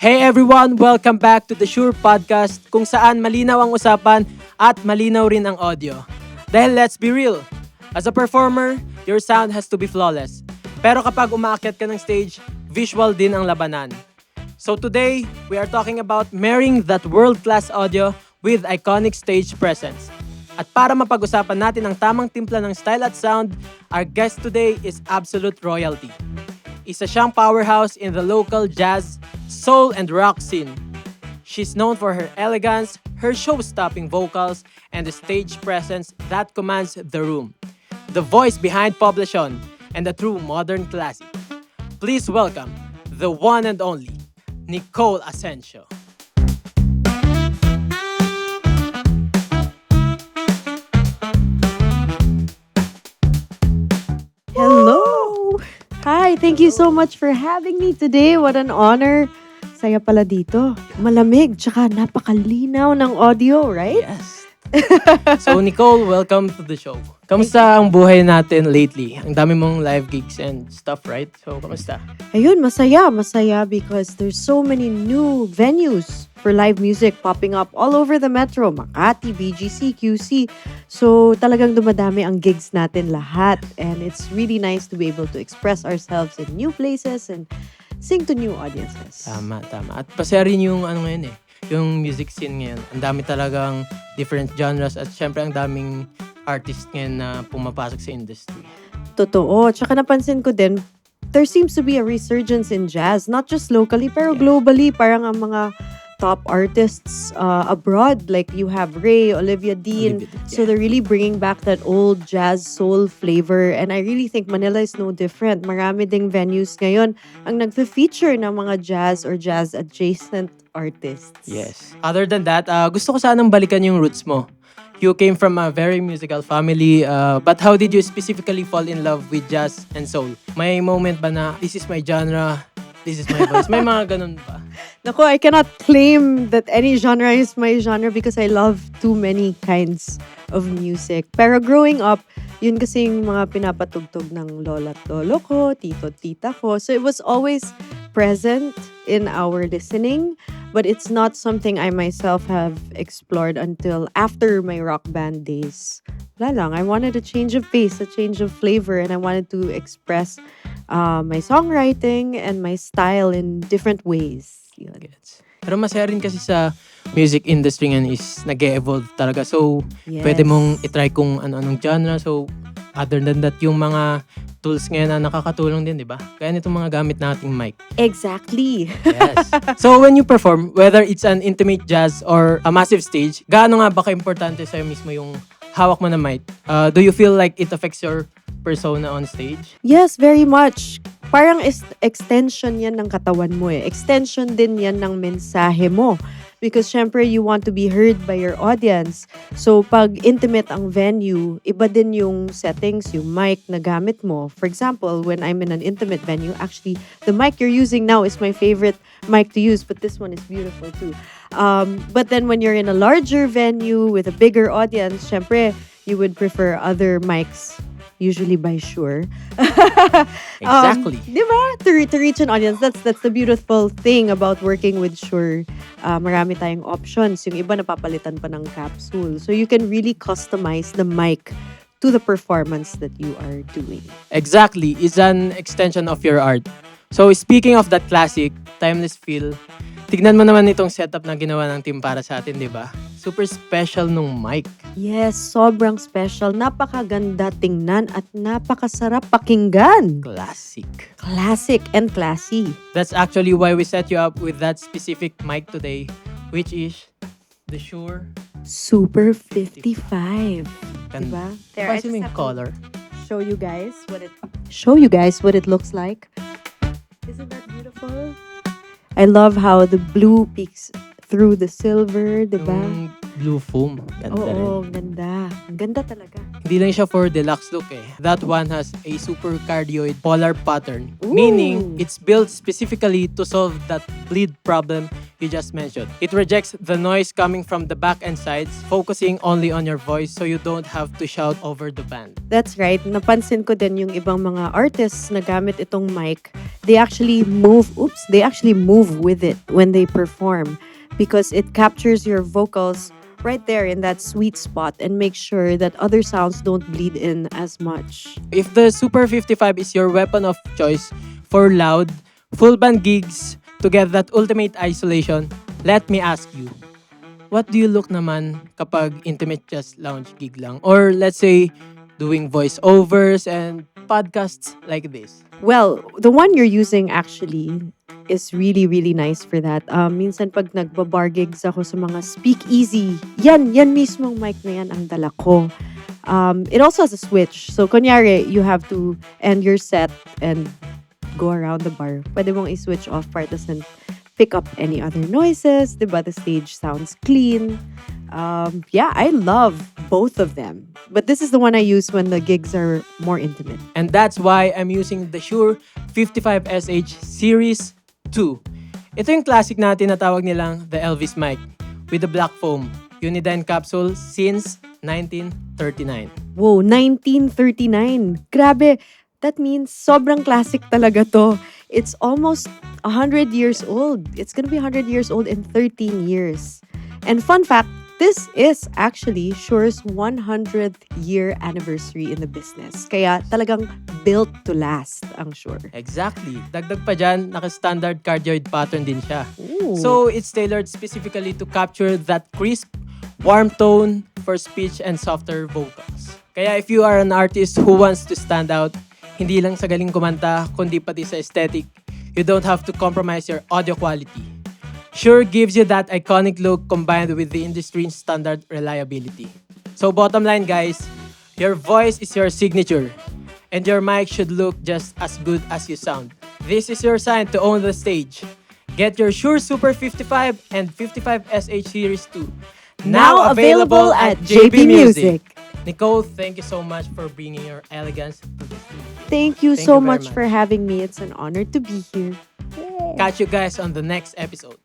Hey everyone! Welcome back to the Shure podcast kung saan malinaw ang usapan at malinaw rin ang audio. Dahil let's be real, as a performer, your sound has to be flawless. Pero kapag umaakyat ka ng stage, visual din ang labanan. So today, we are talking about marrying that world-class audio with iconic stage presence. At para mapag-usapan natin ang tamang timpla ng style at sound, our guest today is absolute royalty. Isa siyang powerhouse in the local jazz, soul, and rock scene. She's known for her elegance, her show-stopping vocals, and the stage presence that commands the room. The voice behind Poblacion, and the true modern classic. Please welcome the one and only Nicole Asensio. Hello! Hi, thank you so much for having me today. What an honor. Saya pala dito. Malamig, tsaka napakalinaw ng audio, right? Yes. So Nicole, welcome to the show. Kamusta ang buhay natin lately? Ang dami mong live gigs and stuff, right? So, kamusta? Ayun, masaya because there's so many new venues for live music popping up all over the metro. Makati, BGC, QC. So, talagang dumadami ang gigs natin lahat. And it's really nice to be able to express ourselves in new places and sing to new audiences. Tama. At pasaya rin yung ano ngayon yung music scene ngayon. Ang dami talagang different genres at syempre ang daming artist ngayon na pumapasok sa industry. Totoo. Tsaka napansin ko din, there seems to be a resurgence in jazz, not just locally, pero globally. Parang ang mga top artists abroad, like you have Ray, Olivia Dean. So they're really bringing back that old jazz soul flavor. And I really think Manila is no different. Marami ding venues ngayon ang nagfe-feature ng mga jazz or jazz adjacent artists. Yes. Other than that, gusto ko sanang balikan yung roots mo. You came from a very musical family, but how did you specifically fall in love with jazz and soul? May moment ba na, this is my genre, this is my voice? May mga ganun ba? Naku, I cannot claim that any genre is my genre because I love too many kinds of music. Pero growing up, yun kasing mga pinapatugtog ng lola at lolo ko, tito at tita ko. So it was always present in our listening, but it's not something I myself have explored until after my rock band days. Wala lang, I wanted a change of pace, a change of flavor, and I wanted to express my songwriting and my style in different ways. Yun. Gets. Pero masaya rin kasi sa music industry ngayon is nag-evolve talaga. So, Yes. pwede mong itry kung ano-anong genre. So, other than that, yung mga tools ngayon na nakakatulong din, di ba? Kaya nitong mga gamit nating mic. Exactly. Yes. So, when you perform, whether it's an intimate jazz or a massive stage, gaano nga ba ka-importante sa'yo mismo yung hawak mo na mic? Do you feel like it affects your persona on stage? Yes, very much. Parang extension yan ng katawan mo eh. Extension din yan ng mensahe mo. Because syempre, you want to be heard by your audience. So, pag intimate ang venue, iba din yung settings, yung mic na gamit mo. For example, when I'm in an intimate venue, actually, the mic you're using now is my favorite mic to use, but this one is beautiful too. But then when you're in a larger venue with a bigger audience, syempre, you would prefer other mics, usually by Shure. Exactly. Diba? To reach an audience, that's the beautiful thing about working with Shure. Marami tayong options. Yung iba napapalitan pa ng capsule. So you can really customize the mic to the performance that you are doing. Exactly. It's an extension of your art. So, speaking of that classic, timeless feel, tignan mo naman itong setup na ginawa ng team para sa atin, di ba? Super special nung mic. Yes, sobrang special. Napakaganda tingnan at napakasarap pakinggan. Classic. Classic and classy. That's actually why we set you up with that specific mic today, which is the Shure. Super 55. Ganda. Diba? There, I Pansin mo just yung have to color. show you guys what it looks like. Isn't that beautiful? I love how the blue peeks through the silver, diba? Yung blue foam. Ganda rin. Oo, ganda. Ang ganda talaga. Hindi lang siya for deluxe look eh. That one has a super cardioid polar pattern. Ooh. Meaning, it's built specifically to solve that bleed problem you just mentioned. It rejects the noise coming from the back and sides, focusing only on your voice so you don't have to shout over the band. That's right. Napansin ko din yung ibang mga artists na gamit itong mic. They actually move with it when they perform because it captures your vocals right there in that sweet spot and makes sure that other sounds don't bleed in as much. If the Super 55 is your weapon of choice for loud, full band gigs to get that ultimate isolation, let me ask you, what do you look naman kapag intimate just lounge gig lang? Or let's say, doing voiceovers and podcasts like this? Well, the one you're using actually is really, really nice for that. Minsan pag nagbabar gigs ako sa mga speakeasy, yan mismong mic na yan ang dala ko. It also has a switch. So, kunyari, you have to end your set and go around the bar. Pwede mong i-switch off part doesn't pick up any other noises. Diba? The stage sounds clean. Yeah, I love both of them. But this is the one I use when the gigs are more intimate. And that's why I'm using the Shure 55SH Series 2. Ito yung classic natin na tawag nilang the Elvis mic with the black foam Unidyne capsule since 1939. Whoa, 1939. Grabe. That means sobrang classic talaga to. It's almost 100 years old. It's gonna be 100 years old in 13 years. And fun fact, this is actually Shure's 100th year anniversary in the business. Kaya talagang built to last ang Shure. Exactly. Dagdag pa dyan, naka-standard cardioid pattern din siya. Ooh. So, it's tailored specifically to capture that crisp, warm tone for speech and softer vocals. Kaya if you are an artist who wants to stand out, hindi lang sa galing kumanta, kundi pati sa aesthetic, you don't have to compromise your audio quality. Shure gives you that iconic look combined with the industry standard reliability. So bottom line guys, your voice is your signature and your mic should look just as good as you sound. This is your sign to own the stage. Get your Shure Super 55 and 55SH Series 2. Now available at JB Music. Nicole, thank you so much for bringing your elegance to the studio. Thank you Thank so you very much much. for having me. It's an honor to be here. Catch you guys on the next episode.